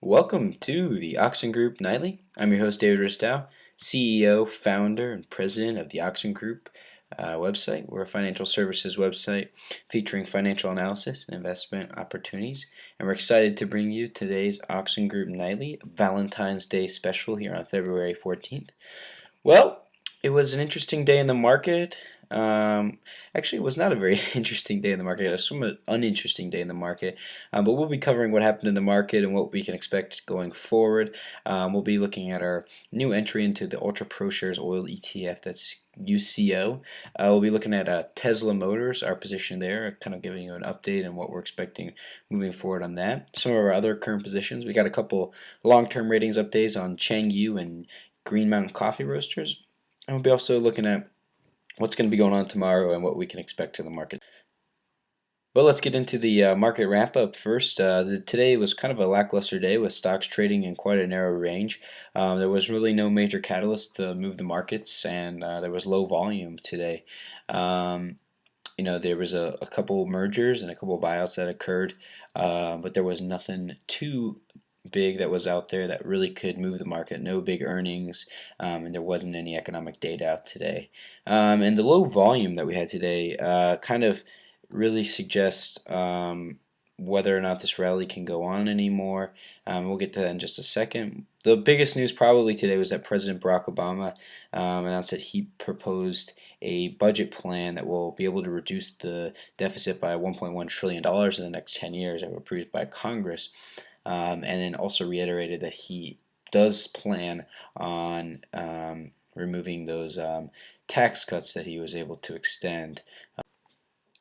Welcome to the Oxen Group Nightly. I'm your host, David Ristow, CEO, founder, and president of the Oxen Group website. We're a financial services website featuring financial analysis and investment opportunities. And we're excited to bring you today's Oxen Group Nightly Valentine's Day special here on February 14th. Well, it was an interesting day in the market. Actually, it was not a very interesting day in the market. It was a somewhat uninteresting day in the market. But we'll be covering what happened in the market and what we can expect going forward. We'll be looking at our new entry into the Ultra ProShares Oil ETF. That's UCO. We'll be looking at Tesla Motors, our position there, kind of giving you an update on what we're expecting moving forward on that. Some of our other current positions, we got a couple long-term ratings updates on Changyu and Green Mountain Coffee Roasters. And we'll be also looking at what's going to be going on tomorrow and what we can expect in the market. Well, let's get into the market wrap up first. Today was kind of a lackluster day with stocks trading in quite a narrow range. There was really no major catalyst to move the markets, and there was low volume today. There was a couple mergers and a couple buyouts that occurred, but there was nothing too big that was out there that really could move the market. No big earnings, and there wasn't any economic data out today. And the low volume that we had today kind of really suggests whether or not this rally can go on anymore. We'll get to that in just a second. The biggest news probably today was that President Barack Obama announced that he proposed a budget plan that will be able to reduce the deficit by $1.1 trillion in the next 10 years that were approved by Congress. And then also reiterated that he does plan on removing those tax cuts that he was able to extend.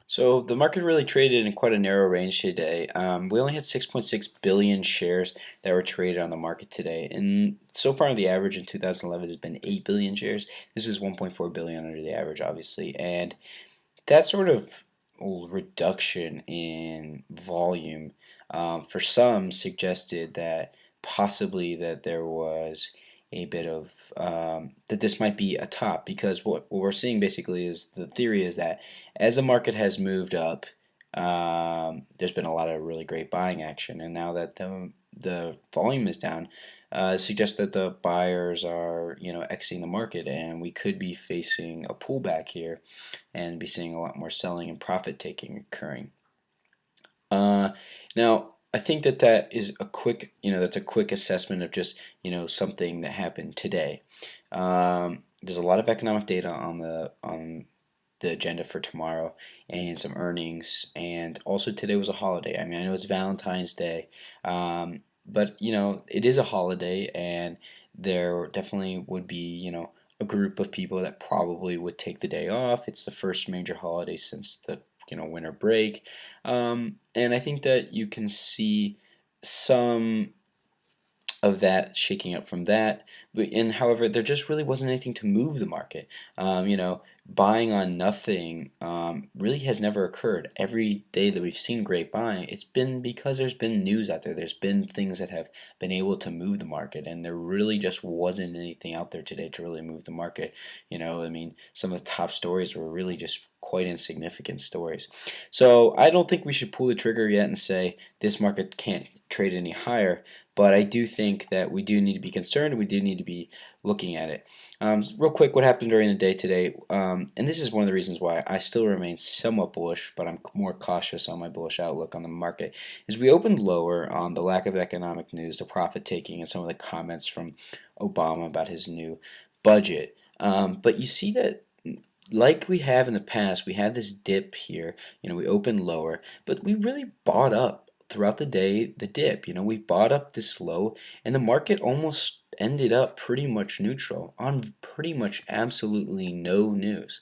So the market really traded in quite a narrow range today. We only had 6.6 billion shares that were traded on the market today, and so far the average in 2011 has been 8 billion shares. This is 1.4 billion under the average, obviously, and that sort of reduction in volume for some suggested that possibly that there was a bit of that this might be a top, because what we're seeing basically is the theory is that as the market has moved up, there's been a lot of really great buying action, and now that the volume is down, suggests that the buyers are exiting the market, and we could be facing a pullback here and be seeing a lot more selling and profit taking occurring. Now, I think that is a quick, that's a quick assessment of just, something that happened today. There's a lot of economic data on the agenda for tomorrow, and some earnings, and also today was a holiday. I mean, I know it's Valentine's Day, but it is a holiday, and there definitely would be, a group of people that probably would take the day off. It's the first major holiday since the winter break, and I think that you can see some of that shaking up from that. And however, there just really wasn't anything to move the market. Buying on nothing really has never occurred. Every day that we've seen great buying, it's been because there's been news out there. There's been things that have been able to move the market, and there really just wasn't anything out there today to really move the market. I mean, some of the top stories were really just quite insignificant stories. So I don't think we should pull the trigger yet and say this market can't trade any higher. But I do think that we do need to be concerned, and we do need to be looking at it. Real quick, what happened during the day today, and this is one of the reasons why I still remain somewhat bullish, but I'm more cautious on my bullish outlook on the market, is we opened lower on the lack of economic news, the profit taking, and some of the comments from Obama about his new budget. But you see that, like we have in the past, we had this dip here. We opened lower, but we really bought up throughout the day, the dip. We bought up this low, and the market almost ended up pretty much neutral on pretty much absolutely no news.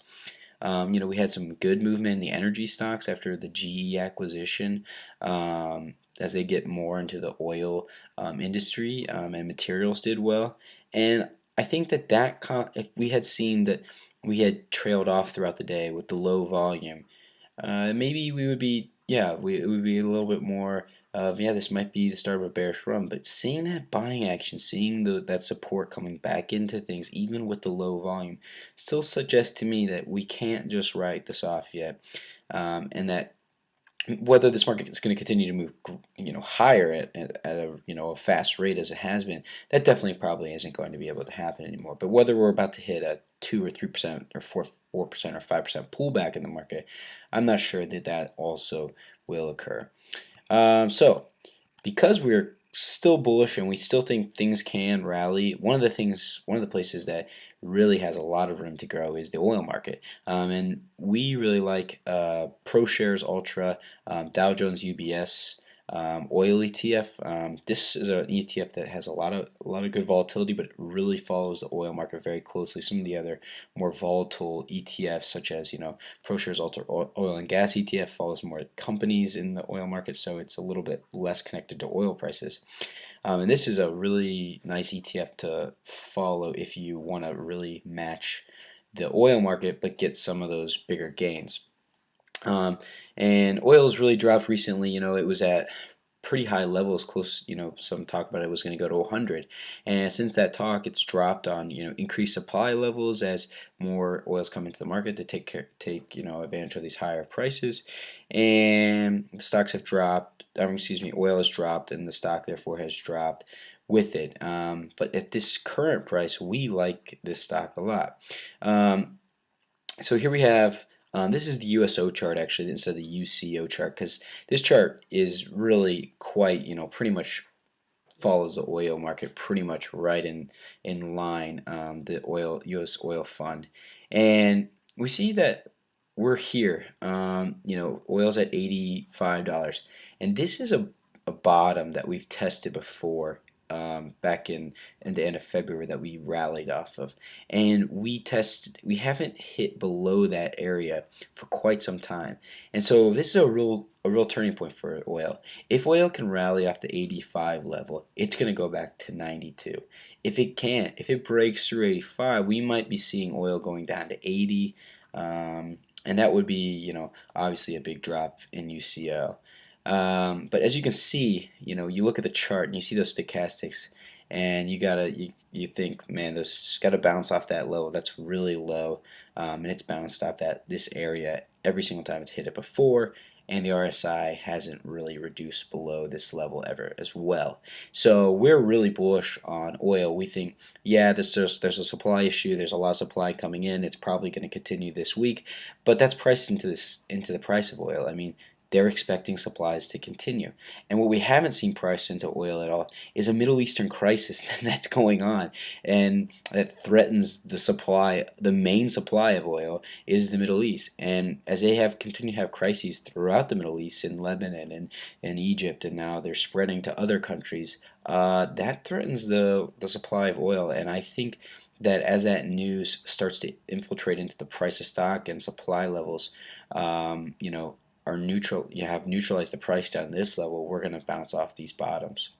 We had some good movement in the energy stocks after the GE acquisition, as they get more into the oil industry, and materials did well. And I think that if we had seen that we had trailed off throughout the day with the low volume, maybe we would be, it would be a little bit more of, this might be the start of a bearish run. But seeing that buying action, seeing that support coming back into things, even with the low volume, still suggests to me that we can't just write this off yet, and that whether this market is going to continue to move, higher at a a fast rate as it has been, that definitely probably isn't going to be able to happen anymore. But whether we're about to hit a 2 or 3% or 4% or 5% pullback in the market, I'm not sure that that also will occur. So because we're still bullish and we still think things can rally, one of the places that really has a lot of room to grow is the oil market. And we really like ProShares Ultra, Dow Jones UBS. Oil ETF. This is an ETF that has a lot of good volatility, but it really follows the oil market very closely. Some of the other more volatile ETFs, such as ProShares Ultra Oil and Gas ETF, follows more companies in the oil market, so it's a little bit less connected to oil prices. And this is a really nice ETF to follow if you want to really match the oil market but get some of those bigger gains. Um, and oil has really dropped recently. It was at pretty high levels, close. Some talk about it was going to go to 100, and since that talk, it's dropped on increased supply levels as more oil's come into the market to take advantage of these higher prices, and the stocks have dropped. Excuse me, oil has dropped, and the stock therefore has dropped with it. But at this current price, we like this stock a lot. So here we have, this is the USO chart actually instead of the UCO chart, because this chart is really quite, pretty much follows the oil market pretty much right in line, the U.S. oil fund. And we see that we're here, oil's at $85. And this is a bottom that we've tested before, back in the end of February, that we rallied off of, and we haven't hit below that area for quite some time, and so this is a real turning point for oil. If oil can rally off the 85 level, it's going to go back to 92. If it can't, if it breaks through 85, we might be seeing oil going down to 80, and that would be obviously a big drop in UCO. But as you can see, you look at the chart and you see those stochastics, and you think, man, this got to bounce off that level. That's really low, and it's bounced off this area every single time it's hit it before, and the RSI hasn't really reduced below this level ever as well. So we're really bullish on oil. We think, yeah, there's a supply issue. There's a lot of supply coming in. It's probably going to continue this week, but that's priced into the price of oil. I mean, they're expecting supplies to continue. And what we haven't seen priced into oil at all is a Middle Eastern crisis that's going on, and that threatens the supply. The main supply of oil is the Middle East. And as they have continued to have crises throughout the Middle East, in Lebanon and Egypt, and now they're spreading to other countries, that threatens the supply of oil. And I think that as that news starts to infiltrate into the price of stock and supply levels, are neutral, have neutralized the price down to this level, we're going to bounce off these bottoms.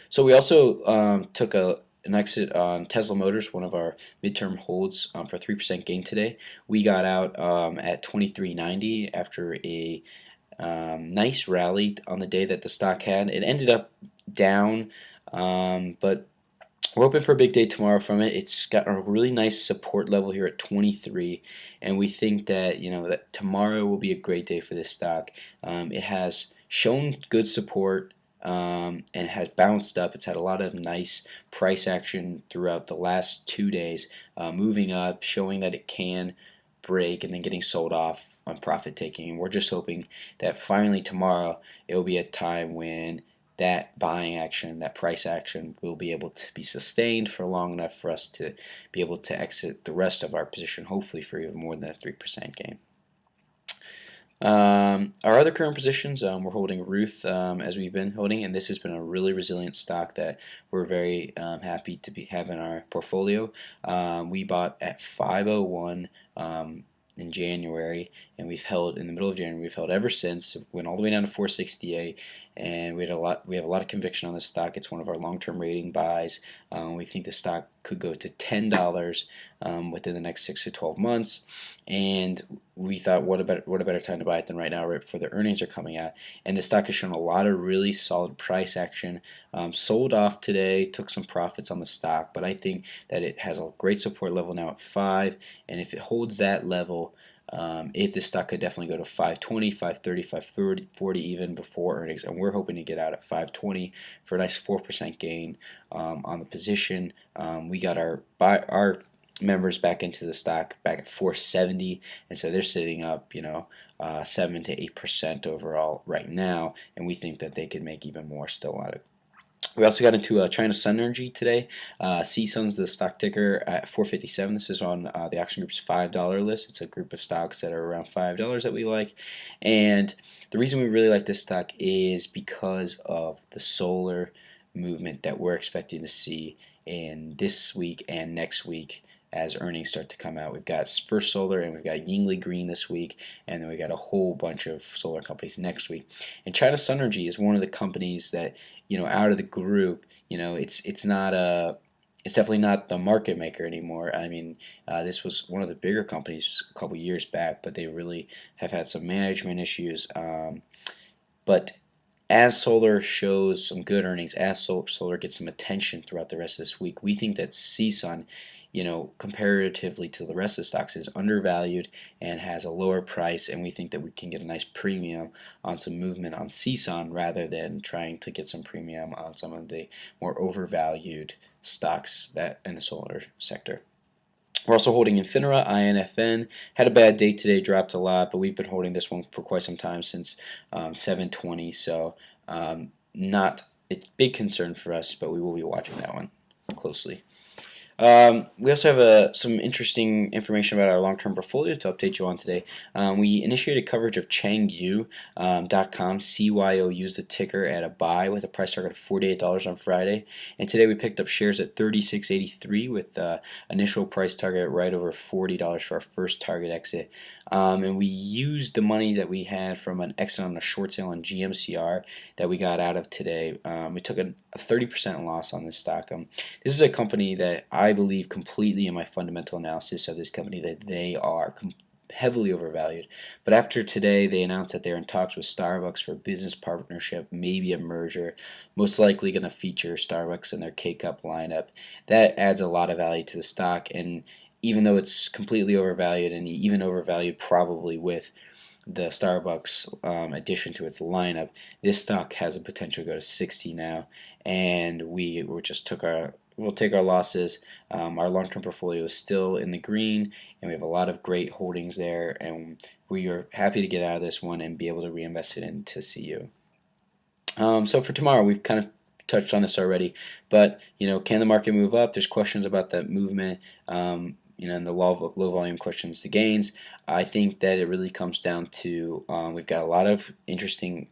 So we also took an exit on Tesla Motors, one of our midterm holds, for 3% gain today. We got out at 23.90 after a nice rally on the day that the stock had. It ended up down, but we're hoping for a big day tomorrow from it. It's got a really nice support level here at 23, and we think that that tomorrow will be a great day for this stock. It has shown good support, and has bounced up. It's had a lot of nice price action throughout the last 2 days, moving up, showing that it can break and then getting sold off on profit taking. And we're just hoping that finally tomorrow it will be a time when that buying action, that price action, will be able to be sustained for long enough for us to be able to exit the rest of our position, hopefully for even more than a 3% gain. Our other current positions, we're holding Ruth, as we've been holding, and this has been a really resilient stock that we're very happy to have in our portfolio. We bought at 501 in January, and we've held in the middle of January. We've held ever since. Went all the way down to 468, and we have a lot of conviction on this stock. It's one of our long-term rating buys. We think the stock could go to $10 within the next 6 to 12 months, and we thought, what a better time to buy it than right now, right before the earnings are coming out. And the stock has shown a lot of really solid price action. Sold off today, took some profits on the stock, but I think that it has a great support level now at 5, and if it holds that level, If this stock could definitely go to 520, 530, 540 even before earnings, and we're hoping to get out at 520 for a nice 4% gain on the position. We got our members back into the stock back at 470, and so they're sitting up, 7 to 8% overall right now, and we think that they could make even more still out of it. We also got into China Sun Energy today. CSUN's the stock ticker at 457. This is on the Oxen Group's $5 list. It's a group of stocks that are around $5 that we like. And the reason we really like this stock is because of the solar movement that we're expecting to see in this week and next week as earnings start to come out. We've got First Solar and we've got Yingli Green this week, and then we got a whole bunch of solar companies next week. And China Sun Energy is one of the companies that, out of the group, it's not it's definitely not the market maker anymore. I mean, this was one of the bigger companies a couple years back, but they really have had some management issues. But as solar shows some good earnings, as solar gets some attention throughout the rest of this week, we think that CSUN, comparatively to the rest of the stocks, is undervalued and has a lower price, and we think that we can get a nice premium on some movement on CSUN rather than trying to get some premium on some of the more overvalued stocks that in the solar sector. We're also holding Infinera, INFN. Had a bad day today, dropped a lot, but we've been holding this one for quite some time, since 720. So not a big concern for us, but we will be watching that one closely. We also have some interesting information about our long-term portfolio to update you on today. We initiated coverage of Changyu.com. CYOU is the ticker at a buy with a price target of $48 on Friday. And today we picked up shares at $36.83 with initial price target right over $40 for our first target exit. And we used the money that we had from an exit on a short sale on GMCR that we got out of today. We took a 30% loss on this stock. This is a company that I believe completely in my fundamental analysis of this company that they are heavily overvalued. But after today, they announced that they're in talks with Starbucks for a business partnership, maybe a merger, most likely going to feature Starbucks in their K-Cup lineup. That adds a lot of value to the stock, and even though it's completely overvalued, and even overvalued probably with the Starbucks addition to its lineup, this stock has a potential to go to 60 now, and we'll take our losses. Our long-term portfolio is still in the green, and we have a lot of great holdings there, and we are happy to get out of this one and be able to reinvest it into CU. So for tomorrow, we've kind of touched on this already, but can the market move up? There's questions about that movement. And the low volume questions to gains. I think that it really comes down to we've got a lot of interesting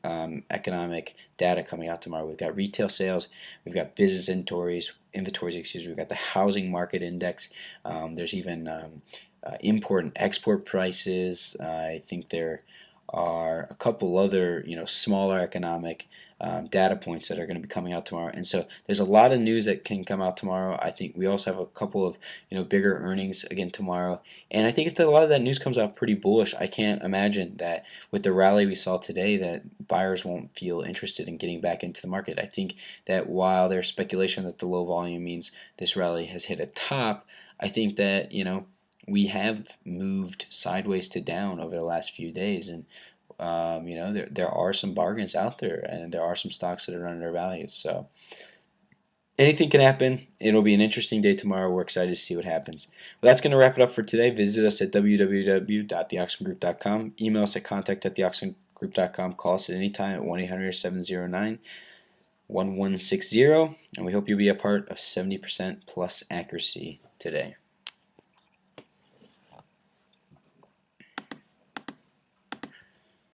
economic data coming out tomorrow. We've got retail sales, we've got business inventories. We've got the housing market index. There's even import and export prices. I think there are a couple other smaller economic data points that are going to be coming out tomorrow, and so there's a lot of news that can come out tomorrow. I think we also have a couple of bigger earnings again tomorrow, and I think if a lot of that news comes out pretty bullish, I can't imagine that with the rally we saw today that buyers won't feel interested in getting back into the market. I think that while there's speculation that the low volume means this rally has hit a top, I think that we have moved sideways to down over the last few days, and there are some bargains out there, and there are some stocks that are undervalued. So anything can happen. It'll be an interesting day tomorrow. We're excited to see what happens. Well, that's going to wrap it up for today. Visit us at www.theoxengroup.com. Email us at contact@theoxengroup.com. Call us at any time at 1-800-709-1160. And we hope you'll be a part of 70% plus accuracy today.